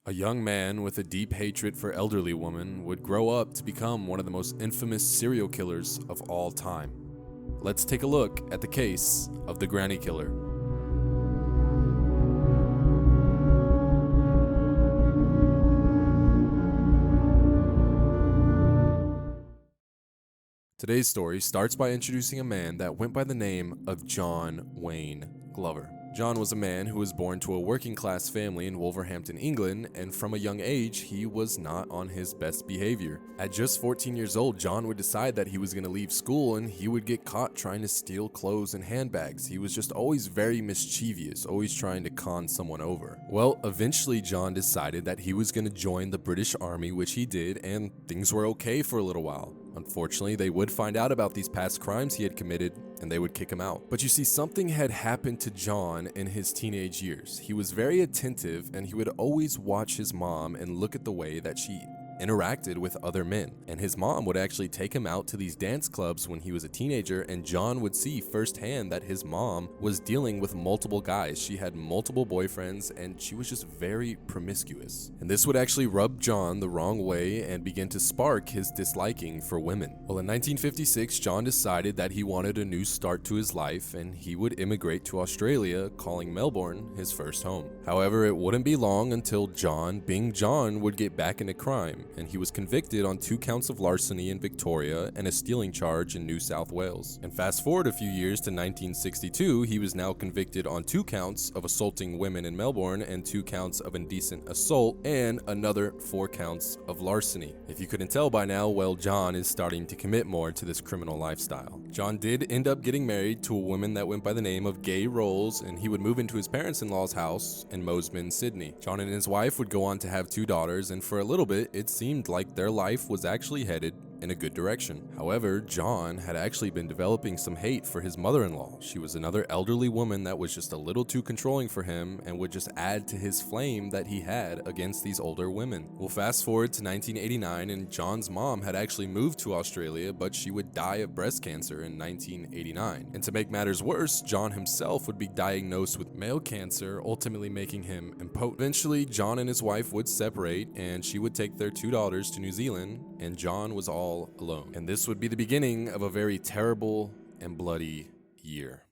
A young man with a deep hatred for elderly women would grow up to become one of the most infamous serial killers of all time. Let's take a look at the case of the Granny Killer. Today's story starts by introducing a man that went by the name of John Wayne Glover. John was a man who was born to a working-class family in Wolverhampton, England, and from a young age, he was not on his best behavior. At just 14 years old, John would decide that he was going to leave school and he would get caught trying to steal clothes and handbags. He was just always very mischievous, always trying to con someone over. Well, eventually John decided that he was going to join the British Army, which he did, and things were okay for a little while. Unfortunately, they would find out about these past crimes he had committed and they would kick him out. But you see, something had happened to John in his teenage years. He was very attentive and he would always watch his mom and look at the way that she interacted with other men. And his mom would actually take him out to these dance clubs when he was a teenager, and John would see firsthand that his mom was dealing with multiple guys. She had multiple boyfriends and she was just very promiscuous. And this would actually rub John the wrong way and begin to spark his disliking for women. Well, in 1956, John decided that he wanted a new start to his life and he would immigrate to Australia, calling Melbourne his first home. However, it wouldn't be long until John, being John, would get back into crime, and he was convicted on 2 counts of larceny in Victoria and a stealing charge in New South Wales. And fast forward a few years to 1962, he was now convicted on 2 counts of assaulting women in Melbourne and 2 counts of indecent assault and another 4 counts of larceny. If you couldn't tell by now, well, John is starting to commit more to this criminal lifestyle. John did end up getting married to a woman that went by the name of Gay Rolls, and he would move into his parents-in-law's house in Mosman, Sydney. John and his wife would go on to have 2 daughters, and for a little bit, it seemed like their life was actually headed in a good direction. However, John had actually been developing some hate for his mother-in-law. She was another elderly woman that was just a little too controlling for him and would just add to his flame that he had against these older women. We'll fast forward to 1989, and John's mom had actually moved to Australia, but she would die of breast cancer in 1989. And to make matters worse, John himself would be diagnosed with male cancer, ultimately making him impotent. Eventually, John and his wife would separate, and she would take their 2 daughters to New Zealand, and John was all alone. And this would be the beginning of a very terrible and bloody year.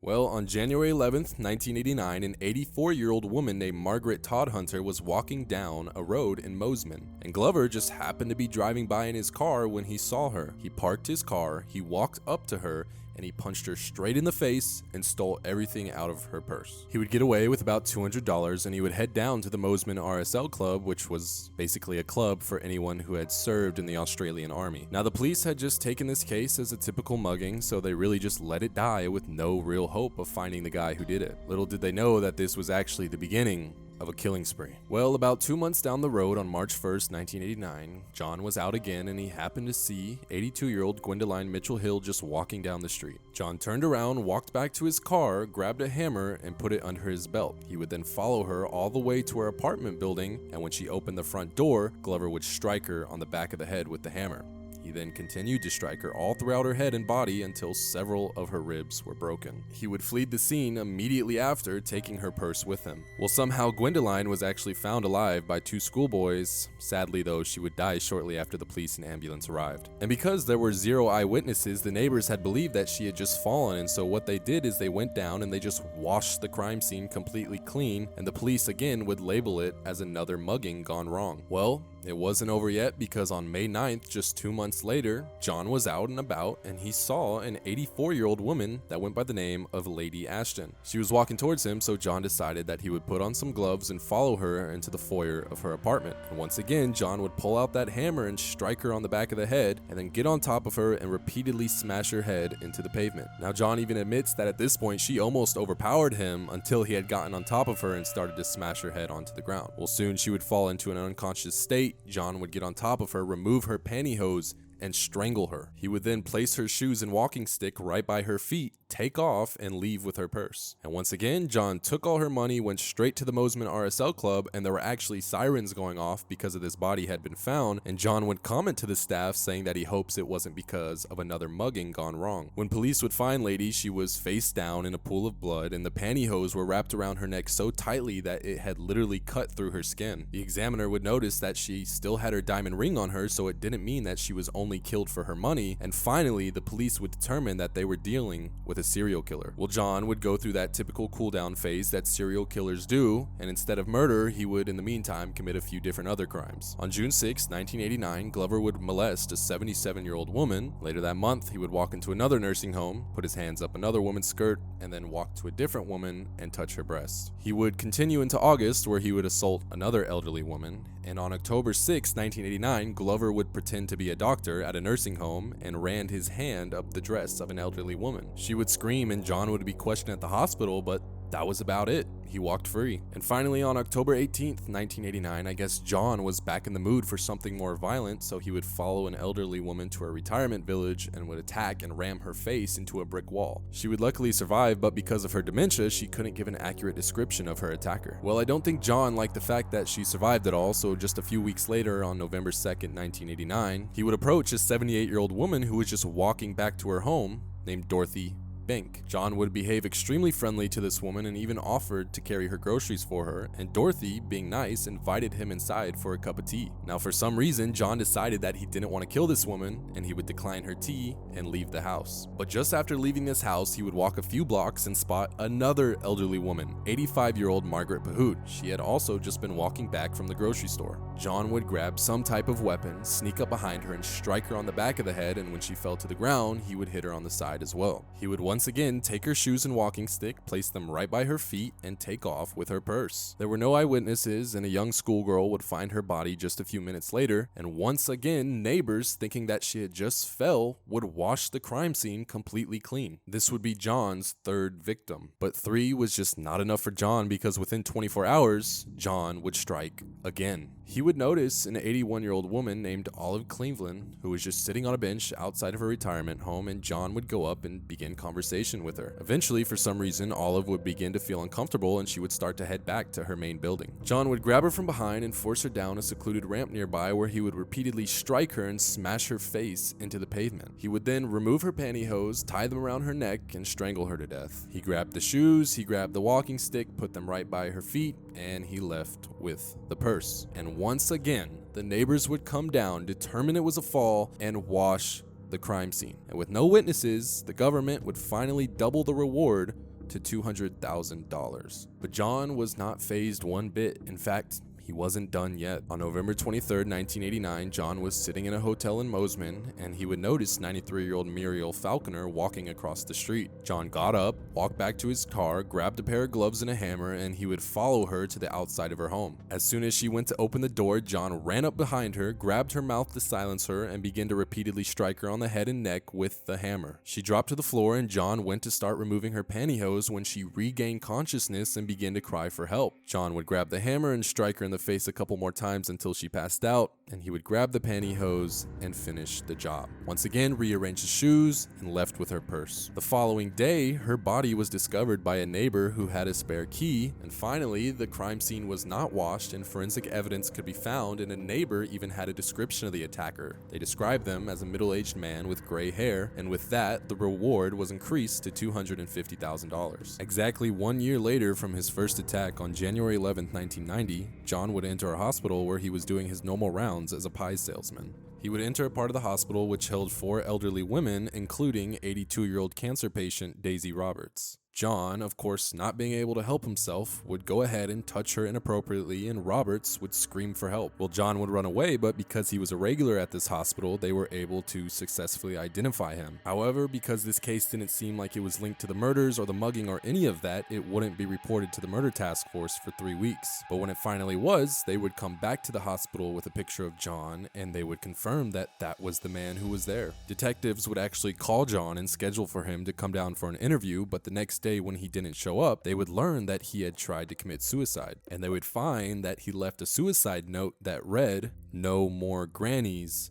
Well, on January 11th, 1989, an 84-year-old woman named Margaret Todhunter was walking down a road in Mosman, and Glover just happened to be driving by in his car when he saw her. He parked his car, he walked up to her, and he punched her straight in the face and stole everything out of her purse. He would get away with about $200, and he would head down to the Mosman RSL Club, which was basically a club for anyone who had served in the Australian Army. Now, the police had just taken this case as a typical mugging, so they really just let it die with no real hope of finding the guy who did it. Little did they know that this was actually the beginning of a killing spree. Well, about 2 months down the road on March 1st, 1989, John was out again and he happened to see 82-year-old Gwendoline Mitchell Hill just walking down the street. John turned around, walked back to his car, grabbed a hammer, and put it under his belt. He would then follow her all the way to her apartment building, and when she opened the front door, Glover would strike her on the back of the head with the hammer. He then continued to strike her all throughout her head and body until several of her ribs were broken. He would flee the scene immediately after, taking her purse with him. Well, somehow Gwendoline was actually found alive by 2 schoolboys. Sadly, though, she would die shortly after the police and ambulance arrived. And because there were 0 eyewitnesses, the neighbors had believed that she had just fallen, and so what they did is they went down and they just washed the crime scene completely clean, and the police again would label it as another mugging gone wrong. Well, it wasn't over yet, because on May 9th, just 2 months later, John was out and about and he saw an 84-year-old woman that went by the name of Lady Ashton. She was walking towards him, so John decided that he would put on some gloves and follow her into the foyer of her apartment. And once again, John would pull out that hammer and strike her on the back of the head and then get on top of her and repeatedly smash her head into the pavement. Now, John even admits that at this point, she almost overpowered him until he had gotten on top of her and started to smash her head onto the ground. Well, soon she would fall into an unconscious state. John would get on top of her, remove her pantyhose, and strangle her. He would then place her shoes and walking stick right by her feet, take off and leave with her purse. And once again, John took all her money, went straight to the Mosman RSL club, and there were actually sirens going off because of this body had been found, and John would comment to the staff saying that he hopes it wasn't because of another mugging gone wrong. When police would find Lady, she was face down in a pool of blood, and the pantyhose were wrapped around her neck so tightly that it had literally cut through her skin. The examiner would notice that she still had her diamond ring on her, so it didn't mean that she was only killed for her money, and finally the police would determine that they were dealing with a serial killer. Well, John would go through that typical cool down phase that serial killers do, and instead of murder, he would in the meantime commit a few different other crimes. On June 6, 1989, Glover would molest a 77-year-old woman. Later that month, he would walk into another nursing home, put his hands up another woman's skirt, and then walk to a different woman and touch her breast. He would continue into August, where he would assault another elderly woman, and on October 6, 1989, Glover would pretend to be a doctor at a nursing home and ran his hand up the dress of an elderly woman. She would scream and John would be questioned at the hospital, but that was about it. He walked free. And finally, on October 18th, 1989, I guess John was back in the mood for something more violent, so he would follow an elderly woman to a retirement village and would attack and ram her face into a brick wall. She would luckily survive, but because of her dementia, she couldn't give an accurate description of her attacker. Well, I don't think John liked the fact that she survived at all, so just a few weeks later, on November 2nd, 1989, he would approach a 78-year-old woman who was just walking back to her home named Dorothy Bank. John would behave extremely friendly to this woman and even offered to carry her groceries for her, and Dorothy, being nice, invited him inside for a cup of tea. Now, for some reason, John decided that he didn't want to kill this woman and he would decline her tea and leave the house. But just after leaving this house, he would walk a few blocks and spot another elderly woman, 85-year-old Margaret Pahoot. She had also just been walking back from the grocery store. John would grab some type of weapon, sneak up behind her and strike her on the back of the head, and when she fell to the ground, he would hit her on the side as well. He would once again take her shoes and walking stick, place them right by her feet, and take off with her purse. There were no eyewitnesses, and a young schoolgirl would find her body just a few minutes later, and once again, neighbors, thinking that she had just fell, would wash the crime scene completely clean. This would be John's third victim. But 3 was just not enough for John, because within 24 hours, John would strike again. He would notice an 81-year-old woman named Olive Cleveland, who was just sitting on a bench outside of her retirement home, and John would go up and begin conversation with her. Eventually, for some reason, Olive would begin to feel uncomfortable and she would start to head back to her main building. John would grab her from behind and force her down a secluded ramp nearby, where he would repeatedly strike her and smash her face into the pavement. He would then remove her pantyhose, tie them around her neck, and strangle her to death. He grabbed the shoes, he grabbed the walking stick, put them right by her feet, and he left with the purse. And once again, the neighbors would come down, determine it was a fall, and wash the crime scene. And with no witnesses, the government would finally double the reward to $200,000. But John was not fazed one bit. In fact, he wasn't done yet. On November 23rd, 1989, John was sitting in a hotel in Mosman, and he would notice 93-year-old Muriel Falconer walking across the street. John got up, walked back to his car, grabbed a pair of gloves and a hammer, and he would follow her to the outside of her home. As soon as she went to open the door, John ran up behind her, grabbed her mouth to silence her, and began to repeatedly strike her on the head and neck with the hammer. She dropped to the floor, and John went to start removing her pantyhose when she regained consciousness and began to cry for help. John would grab the hammer and strike her in the face a couple more times until she passed out, and he would grab the pantyhose and finish the job. Once again, rearrange the shoes and left with her purse. The following day, her body was discovered by a neighbor who had a spare key, and finally, the crime scene was not washed and forensic evidence could be found, and a neighbor even had a description of the attacker. They described them as a middle-aged man with gray hair, and with that, the reward was increased to $250,000. Exactly 1 year later from his first attack on January 11, 1990, John would enter a hospital where he was doing his normal rounds as a pie salesman. He would enter a part of the hospital which held 4 elderly women, including 82-year-old cancer patient Daisy Roberts. John, of course not being able to help himself, would go ahead and touch her inappropriately, and Roberts would scream for help. Well, John would run away, but because he was a regular at this hospital, they were able to successfully identify him. However, because this case didn't seem like it was linked to the murders or the mugging or any of that, it wouldn't be reported to the murder task force for 3 weeks. But when it finally was, they would come back to the hospital with a picture of John, and they would confirm that that was the man who was there. Detectives would actually call John and schedule for him to come down for an interview, but the next day when he didn't show up, they would learn that he had tried to commit suicide, and they would find that he left a suicide note that read, "No more grannies,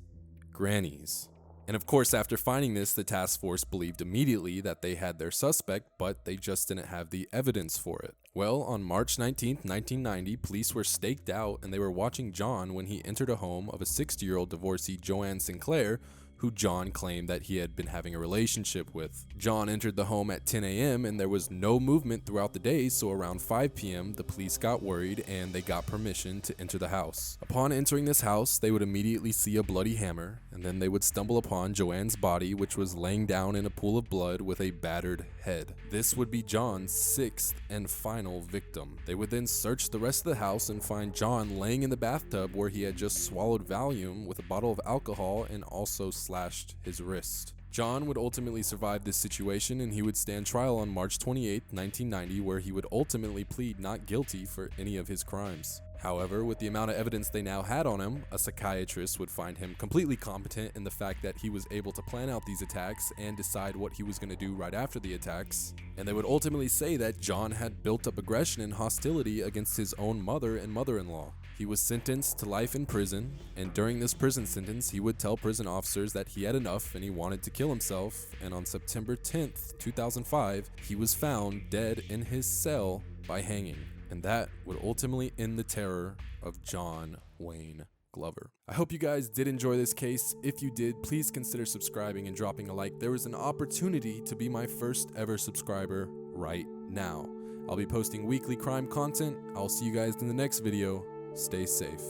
grannies." And of course, after finding this, the task force believed immediately that they had their suspect, but they just didn't have the evidence for it. Well, on March 19th, 1990, police were staked out and they were watching John when he entered a home of a 60-year-old divorcee, Joanne Sinclair, who John claimed that he had been having a relationship with. John entered the home at 10 a.m. and there was no movement throughout the day, so around 5 p.m. the police got worried and they got permission to enter the house. Upon entering this house, they would immediately see a bloody hammer, and then they would stumble upon Joanne's body, which was laying down in a pool of blood with a battered head. This would be John's sixth and final victim. They would then search the rest of the house and find John laying in the bathtub where he had just swallowed Valium with a bottle of alcohol and also slashed his wrist. John would ultimately survive this situation and he would stand trial on March 28, 1990, where he would ultimately plead not guilty for any of his crimes. However, with the amount of evidence they now had on him, a psychiatrist would find him completely competent in the fact that he was able to plan out these attacks and decide what he was going to do right after the attacks. And they would ultimately say that John had built up aggression and hostility against his own mother and mother-in-law. He was sentenced to life in prison, and during this prison sentence, he would tell prison officers that he had enough and he wanted to kill himself, and on September 10th, 2005, he was found dead in his cell by hanging. And that would ultimately end the terror of John Wayne Glover. I hope you guys did enjoy this case. If you did, please consider subscribing and dropping a like. There is an opportunity to be my first ever subscriber right now. I'll be posting weekly crime content. I'll see you guys in the next video. Stay safe.